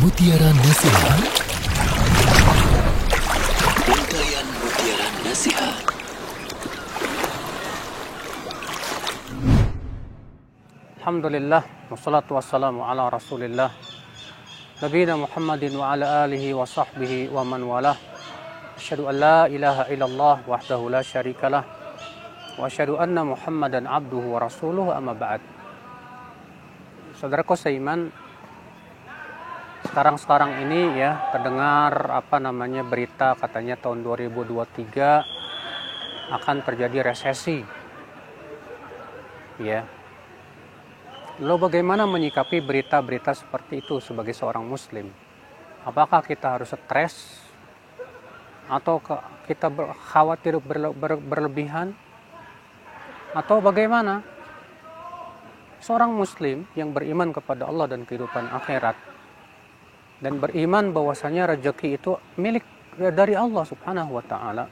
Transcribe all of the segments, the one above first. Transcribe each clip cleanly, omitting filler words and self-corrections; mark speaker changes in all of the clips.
Speaker 1: Mutiara Nasihat. Untayan Mutiara Nasihat.
Speaker 2: Alhamdulillah, wassalatu wassalamu ala rasulillah Nabiyina Muhammadin wa ala alihi wa sahbihi wa man walah. Asyhadu an la ilaha illallah wahdahu la syarikalah wa asyhadu anna Muhammadan abduhu wa rasuluhu, amma ba'd. Saudaraku seiman, sekarang ini ya terdengar berita katanya tahun 2023 akan terjadi resesi. Ya. Lalu bagaimana menyikapi berita-berita seperti itu sebagai seorang muslim? Apakah kita harus stres? Atau kita khawatir berlebihan? Atau bagaimana? Seorang muslim yang beriman kepada Allah dan kehidupan akhirat, dan beriman bahwasanya rezeki itu milik dari Allah Subhanahu wa taala,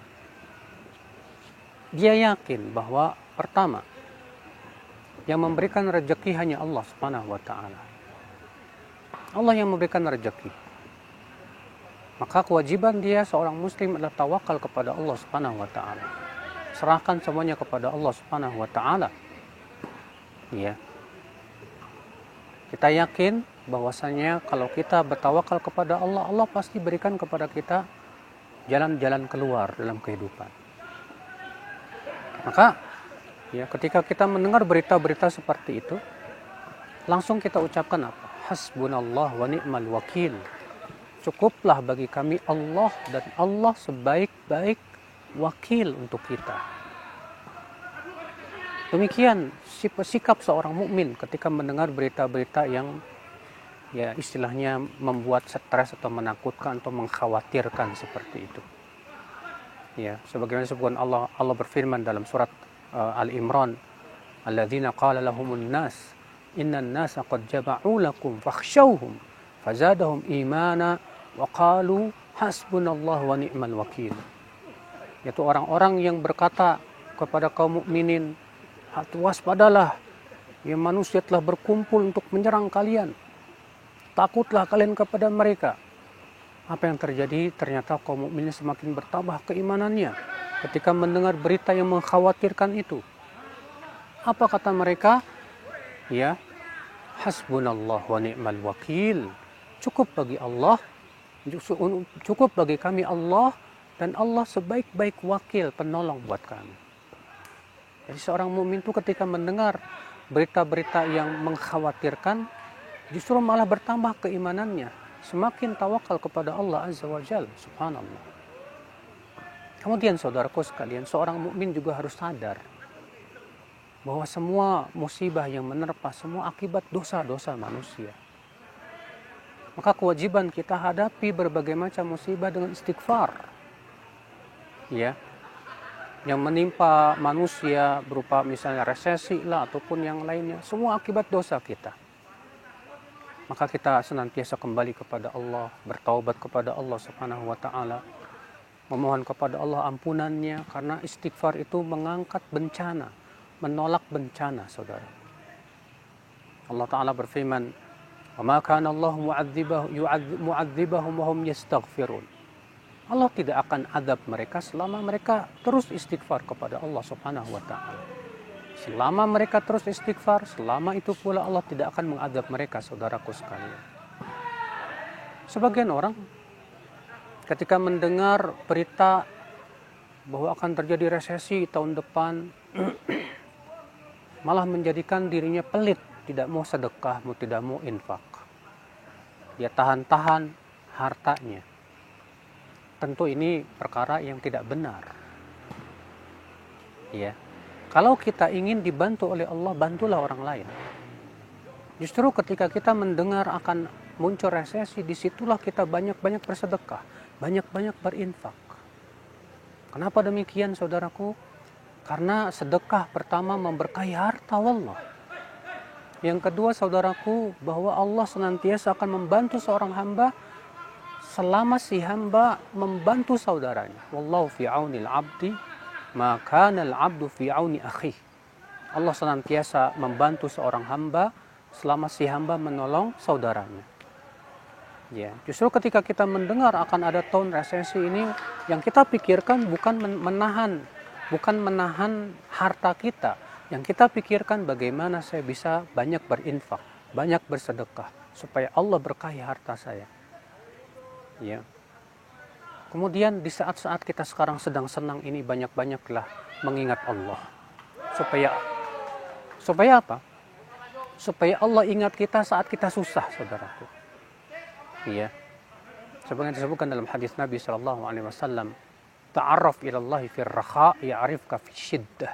Speaker 2: dia yakin bahwa pertama, yang memberikan rezeki hanya Allah Subhanahu wa taala. Allah yang memberikan rezeki. Maka kewajiban dia seorang muslim adalah tawakal kepada Allah Subhanahu wa taala. Serahkan semuanya kepada Allah Subhanahu wa taala. Ya. Kita yakin bahwasanya kalau kita bertawakal kepada Allah, Allah pasti berikan kepada kita jalan-jalan keluar dalam kehidupan. Maka ya, ketika kita mendengar berita-berita seperti itu, langsung kita ucapkan apa? Hasbunallah wa ni'mal wakil. Cukuplah bagi kami Allah, dan Allah sebaik-baik wakil untuk kita. Demikian sikap seorang mukmin ketika mendengar berita-berita yang ya istilahnya membuat stres atau menakutkan atau mengkhawatirkan seperti itu. Ya, sebagaimana disebutkan Allah berfirman dalam surat Al-Imran, alladzina qala lahumun nas innan nasa qad jama'u lakum fakhshawhum fazadahum imana wa qalu hasbunallahu wa ni'mal wakil. Yaitu orang-orang yang berkata kepada kaum mukminin, waspadalah, ya manusia telah berkumpul untuk menyerang kalian, takutlah kalian kepada mereka. Apa yang terjadi? Ternyata kaum mukminin semakin bertambah keimanannya ketika mendengar berita yang mengkhawatirkan itu. Apa kata mereka? Ya, hasbunallah wa ni'mal wakil. Cukup bagi Allah, cukup bagi kami Allah, dan Allah sebaik-baik wakil, penolong buat kami. Jadi seorang mukmin itu ketika mendengar berita-berita yang mengkhawatirkan, justru malah bertambah keimanannya, semakin tawakal kepada Allah Azza wa Jalla, subhanallah. Kemudian saudaraku sekalian, seorang mukmin juga harus sadar bahwa semua musibah yang menerpa semua akibat dosa-dosa manusia. Maka kewajiban kita hadapi berbagai macam musibah dengan istighfar. Ya. Yang menimpa manusia berupa misalnya resesi lah ataupun yang lainnya, semua akibat dosa kita. Maka kita senantiasa kembali kepada Allah, bertaubat kepada Allah Subhanahu wa taala, memohon kepada Allah ampunannya, karena istighfar itu mengangkat bencana, menolak bencana, saudara. Allah Ta'ala berfirman, wa ma kana Allah mu'adzibahum wa hum yastaghfirun. Allah tidak akan azab mereka selama mereka terus istighfar kepada Allah Subhanahu wa taala. Selama mereka terus istighfar, selama itu pula Allah tidak akan mengadab mereka, saudaraku sekalian. Sebagian orang ketika mendengar berita bahwa akan terjadi resesi tahun depan, malah menjadikan dirinya pelit, tidak mau sedekah, tidak mau infak. Dia tahan-tahan hartanya. Tentu ini perkara yang tidak benar. Ya. Kalau kita ingin dibantu oleh Allah, bantulah orang lain. Justru ketika kita mendengar akan muncul resesi, disitulah kita banyak-banyak bersedekah, banyak-banyak berinfak. Kenapa demikian, saudaraku? Karena sedekah pertama memberkahi harta Allah. Yang kedua, saudaraku, bahwa Allah senantiasa akan membantu seorang hamba selama si hamba membantu saudaranya. Wallahu fi aunil abdi ma kana al-abdu fi auni akhihi. Allah senantiasa membantu seorang hamba selama si hamba menolong saudaranya. Ya, justru ketika kita mendengar akan ada tahun resesi ini, yang kita pikirkan bukan menahan harta kita. Yang kita pikirkan bagaimana saya bisa banyak berinfak, banyak bersedekah, supaya Allah berkahi harta saya. Ya. Kemudian di saat-saat kita sekarang sedang senang ini, banyak-banyaklah mengingat Allah. Supaya apa? Supaya Allah ingat kita saat kita susah, saudaraku. Iya. Seperti disebutkan dalam hadis Nabi SAW, ta'arraf ilallahi fir rakha ya'rifka fi syiddah.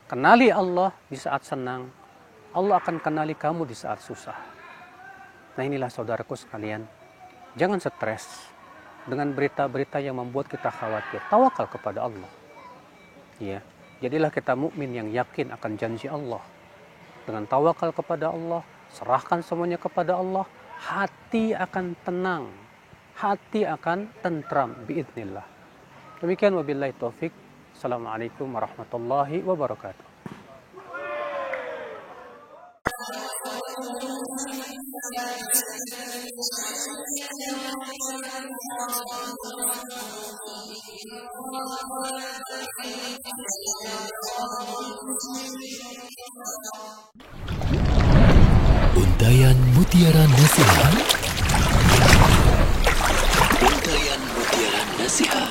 Speaker 2: Kenali Allah di saat senang, Allah akan kenali kamu di saat susah. Nah, inilah saudaraku sekalian, jangan stres dengan berita-berita yang membuat kita khawatir. Tawakal kepada Allah. Ya, jadilah kita mukmin yang yakin akan janji Allah. Dengan tawakal kepada Allah, serahkan semuanya kepada Allah, hati akan tenang, hati akan tentram biidznillah. Demikian, wabillahi taufik. Assalamualaikum warahmatullahi wabarakatuh.
Speaker 1: Untayan Mutiara Nasihat. Untayan Mutiara Nasihat.